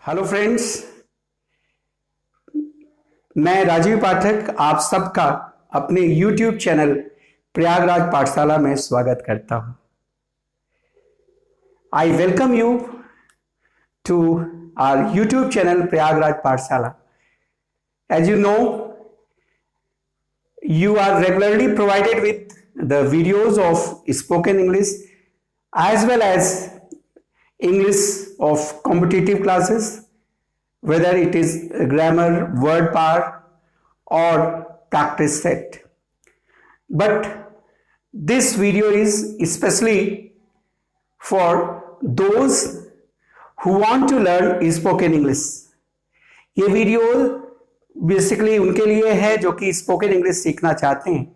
Hello friends, मैं राजीव पाठक आप सबका अपने YouTube चैनल प्रयागराज पाठशाला में स्वागत करता हूं। I welcome you to our YouTube channel Prayagraj Pathshala. As you know, you are regularly provided with the videos of spoken English as well as English of competitive classes, whether it is grammar, word power or practice set. But this video is especially for those who want to learn spoken English. ये video basically उनके लिए है जो कि spoken English सीखना चाहते हैं।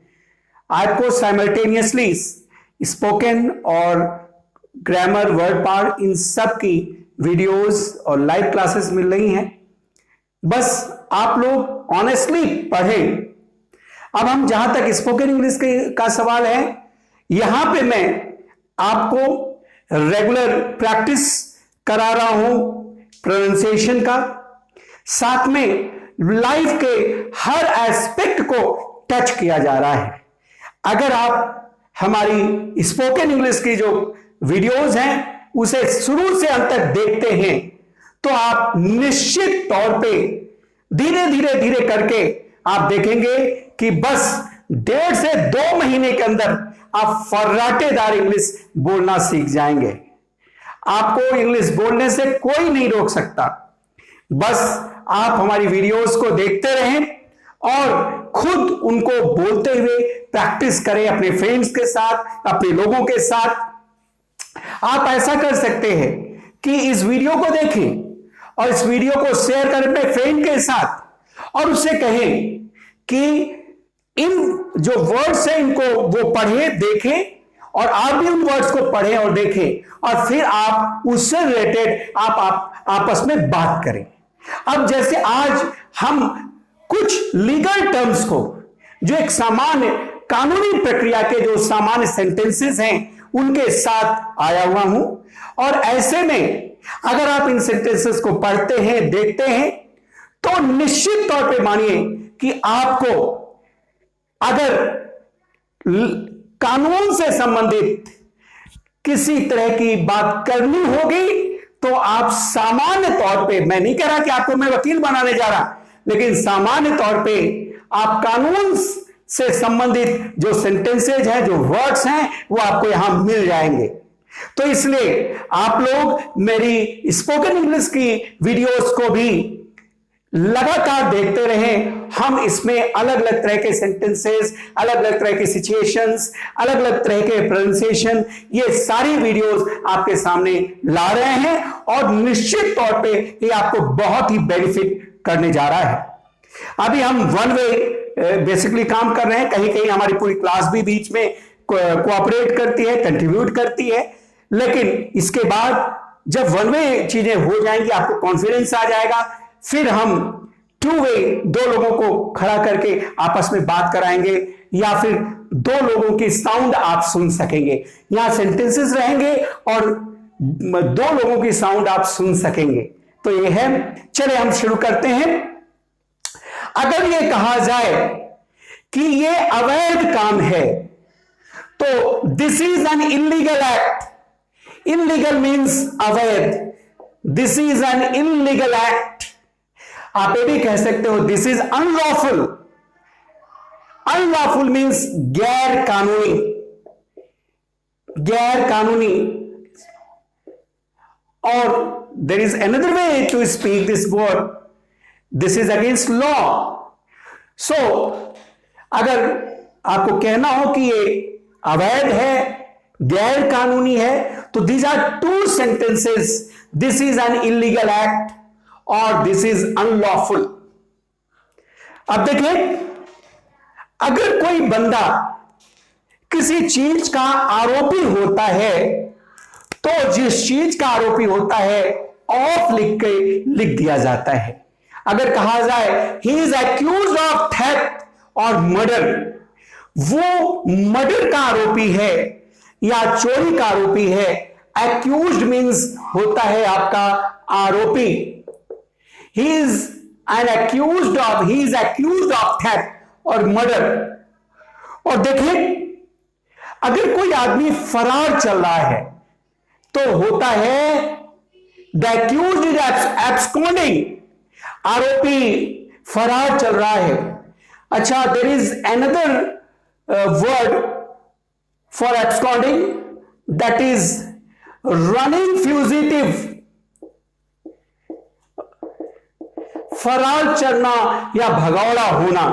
आपको साइमल्टेनियसली स्पोकन और ग्रामर, वर्ड पावर, इन सब की वीडियोस और लाइव क्लासेस मिल रही हैं। बस आप लोग ऑनेस्टली पढ़ें। अब हम जहां तक स्पोकन इंग्लिश का सवाल है, यहां पे मैं आपको रेगुलर प्रैक्टिस करा रहा हूं प्रोनाउंसिएशन का, साथ में लाइफ के हर एस्पेक्ट को टच किया जा रहा है। अगर आप हमारी स्पोकन इंग्लिश की जो वीडियोस हैं उसे शुरू से अंत तक देखते हैं तो आप निश्चित तौर पे धीरे धीरे करके आप देखेंगे कि बस 1.5 से 2 महीने के अंदर आप फर्राटेदार इंग्लिश बोलना सीख जाएंगे। आपको इंग्लिश बोलने से कोई नहीं रोक सकता। बस आप हमारी वीडियोस को देखते रहें और खुद उनको बोलते हुए प्रैक्टिस करें अपने फ्रेंड्स के साथ, अपने लोगों के साथ। आप ऐसा कर सकते हैं कि इस वीडियो को देखें और इस वीडियो को शेयर करें अपने फ्रेंड के साथ और उससे कहें कि इन जो वर्ड्स हैं इनको वो पढ़ें, देखें और आप भी उन वर्ड्स को पढ़ें और देखें और फिर आप उससे रिलेटेड आप आपस में बात करें। अब जैसे आज हम कुछ लीगल टर्म्स को, जो एक सामान्य कानूनी प्रक्रिया के जो सामान्य सेंटेंसेस हैं उनके साथ आया हुआ हूं, और ऐसे में अगर आप इन सेंटेंसेस को पढ़ते हैं, देखते हैं, तो निश्चित तौर पे मानिए कि आपको अगर कानून से संबंधित किसी तरह की बात करनी होगी तो आप सामान्य तौर पे, मैं नहीं कह रहा कि आपको मैं वकील बनाने जा रहा, लेकिन सामान्य तौर पे आप कानून से संबंधित जो सेंटेंसेज हैं, जो वर्ड्स हैं, वो आपको यहां मिल जाएंगे। तो इसलिए आप लोग मेरी स्पोकन इंग्लिश की वीडियोस को भी लगातार देखते रहें। हम इसमें अलग अलग तरह के सेंटेंसेस, अलग अलग तरह के सिचुएशंस, अलग अलग तरह के प्रोनाउंसिएशन, ये सारी वीडियोस आपके सामने ला रहे हैं और निश्चित तौर पे ये आपको बहुत ही बेनिफिट करने जा रहा है। अभी हम वन वे बेसिकली काम कर रहे हैं। कहीं कहीं हमारी पूरी क्लास भी बीच में कोऑपरेट करती है, कंट्रीब्यूट करती है, लेकिन इसके बाद जब वन वे चीजें हो जाएंगी, आपको कॉन्फिडेंस आ जाएगा, फिर हम 2 वे 2 लोगों को खड़ा करके आपस में बात कराएंगे या फिर 2 लोगों की साउंड आप सुन सकेंगे। यहां सेंटेंसेस रहेंगे और 2 लोगों की साउंड आप सुन सकेंगे। तो ये है। चलिए हम शुरू करते हैं। अगर ये कहा जाए कि ये अवैध काम है तो this is an illegal act. Illegal means अवैध। This is an illegal act. आप ये भी कह सकते हो this is unlawful. Unlawful means गैर कानूनी। गैर कानूनी। और there is another way to speak this word, this is against law. So अगर आपको कहना हो कि ये अवैध है, गैर कानूनी है, तो these are 2 sentences, this is an illegal act और दिस इज अनलॉफुल। अब देखें, अगर कोई बंदा किसी चीज का आरोपी होता है तो जिस चीज का आरोपी होता है ऑफ लिख दिया जाता है। अगर कहा जाए he is accuse of theft और मर्डर, वो मर्डर का आरोपी है या चोरी का आरोपी है। एक्यूज्ड मींस होता है आपका आरोपी, he is accused of theft और मर्डर। और देखिए, अगर कोई आदमी फरार चल रहा है तो होता है द accused इज absconding, आरोपी फरार चल रहा है। अच्छा, there is another word for absconding, that is running fugitive, फरार चलना या भगौड़ा होना।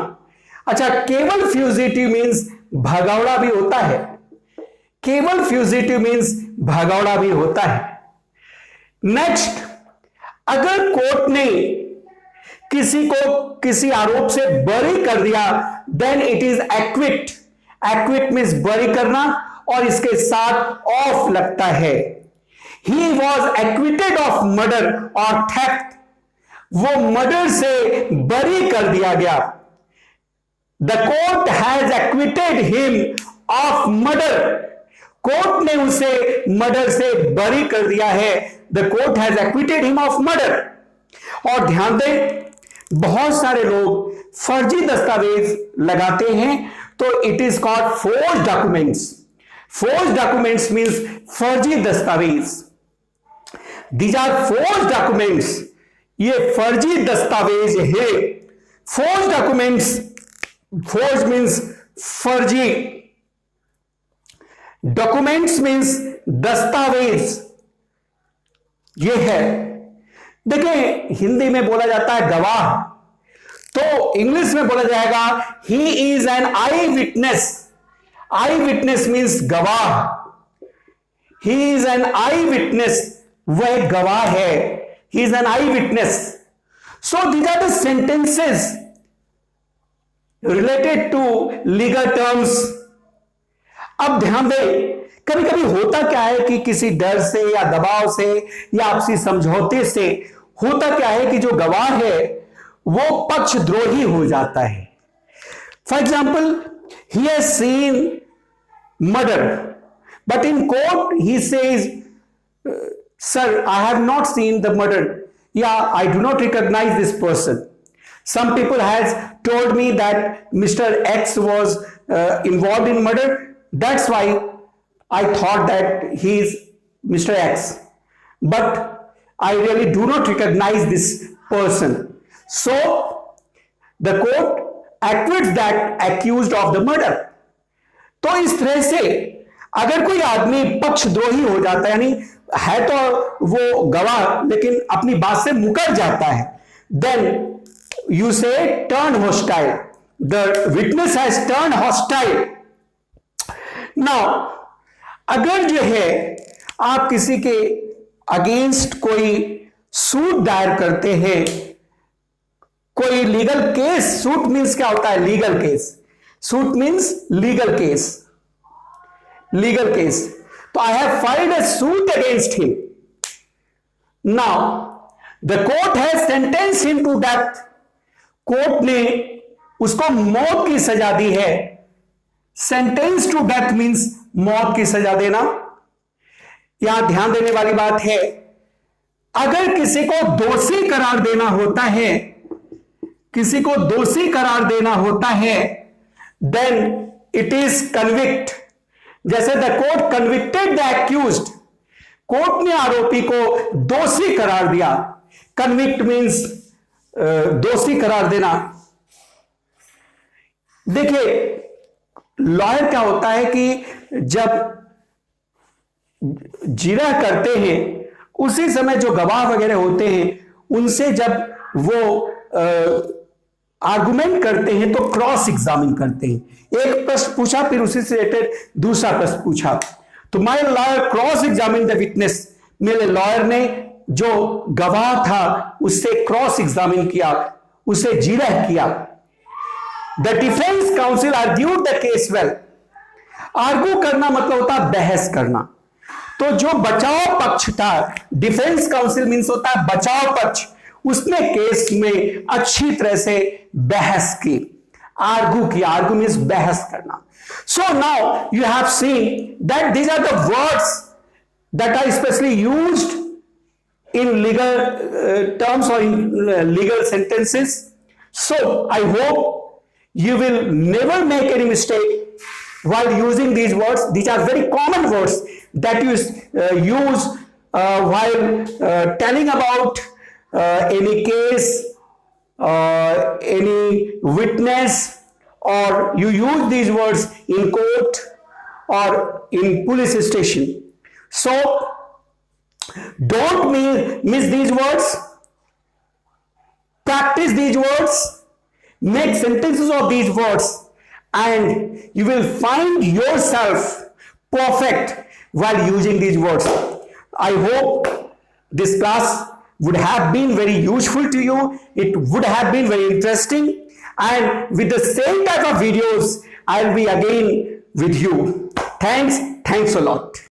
अच्छा, केवल फ्यूजिटिव मींस भगौड़ा भी होता है, केवल फ्यूजिटिव मींस भगौड़ा भी होता है। नेक्स्ट, अगर कोर्ट ने किसी को किसी आरोप से बरी कर दिया, then it is acquit. Acquit means बरी करना और इसके साथ ऑफ लगता है। He was acquitted of murder और थेफ्ट, वो मर्डर से बरी कर दिया गया। The court has acquitted him of murder, court ने उसे मर्डर से बरी कर दिया है। The court has acquitted him of murder. और ध्यान दें, बहुत सारे लोग फर्जी दस्तावेज लगाते हैं, तो it is called forge documents. Forge documents means फर्जी दस्तावेज। दीज आर फोर्ज डॉक्यूमेंट्स, ये फर्जी दस्तावेज है। फोर्ज डॉक्यूमेंट्स, फोर्ज मींस फर्जी, डॉक्यूमेंट्स मींस दस्तावेज, ये है। देखिए, हिंदी में बोला जाता है गवाह, तो इंग्लिश में बोला जाएगा he is an eyewitness. Eyewitness means गवाह, he is an eyewitness, वह गवाह है, he is an eyewitness. So these are the sentences related to legal terms. अब ध्यान दें, कभी कभी होता क्या है कि किसी डर से या दबाव से या आपसी समझौते से होता क्या है कि जो गवाह है वो पक्षद्रोही हो जाता है। For example, he has seen murder, but in court he says, sir, I have not seen the murder, या I do not recognise this person. Some people has told me that Mr. X was involved in murder. That's why I thought that he is Mr. X. But I really do not recognize this person. So the court acquits that accused of the murder. तो इस तरह से अगर कोई आदमी पक्षद्रोही हो जाता है, यानी है तो वो गवाह लेकिन अपनी बात से मुकर जाता है, then you say turn hostile. The witness has turned hostile. Now, अगर जो है आप किसी के अगेंस्ट कोई सूट दायर करते हैं, कोई लीगल केस, सूट मीन्स क्या होता है? Legal case. Suit means legal case, legal case. तो I have filed a suit against him. Now the court has sentenced him to death. Court ने उसको मौत की सजा दी है। सेंटेंस टू डेथ मींस मौत की सजा देना। यहां ध्यान देने वाली बात है, अगर किसी को दोषी करार देना होता है, किसी को दोषी करार देना होता है, देन इट इज कन्विक्ट। जैसे the court convicted the accused, court ने आरोपी को दोषी करार दिया। कन्विक्ट मींस दोषी करार देना। देखिए, लॉयर क्या होता है कि जब जिरह करते हैं उसी समय जो गवाह वगैरह होते हैं उनसे जब वो आर्गुमेंट करते हैं तो क्रॉस एग्जामिन करते हैं। एक प्रश्न पूछा, फिर उसी से रिलेटेड दूसरा प्रश्न पूछा। तो my lawyer cross examine the witness, मेरे लॉयर ने जो गवाह था उससे क्रॉस एग्जामिन किया, उसे जिरह किया। The defence council argued the case well. Argue करना मतलब होता है बहस करना। तो जो बचाव पक्ष था, डिफेंस काउंसिल मींस होता है बचाव पक्ष, उसने केस में अच्छी तरह से बहस की, आर्ग्यू किया। आर्ग्यू मींस बहस करना। So now you have seen that these are the words that are specially used in legal terms or in legal sentences. So I hope you will never make any mistake while using these words. These are very common words that you use while telling about any case, any witness, or you use these words in court or in police station. So don't miss these words. Practice these words. Make sentences of these words, and you will find yourself perfect while using these words. I hope this class would have been very useful to you. It would have been very interesting, and with the same type of videos I'll be again with you. Thanks a lot.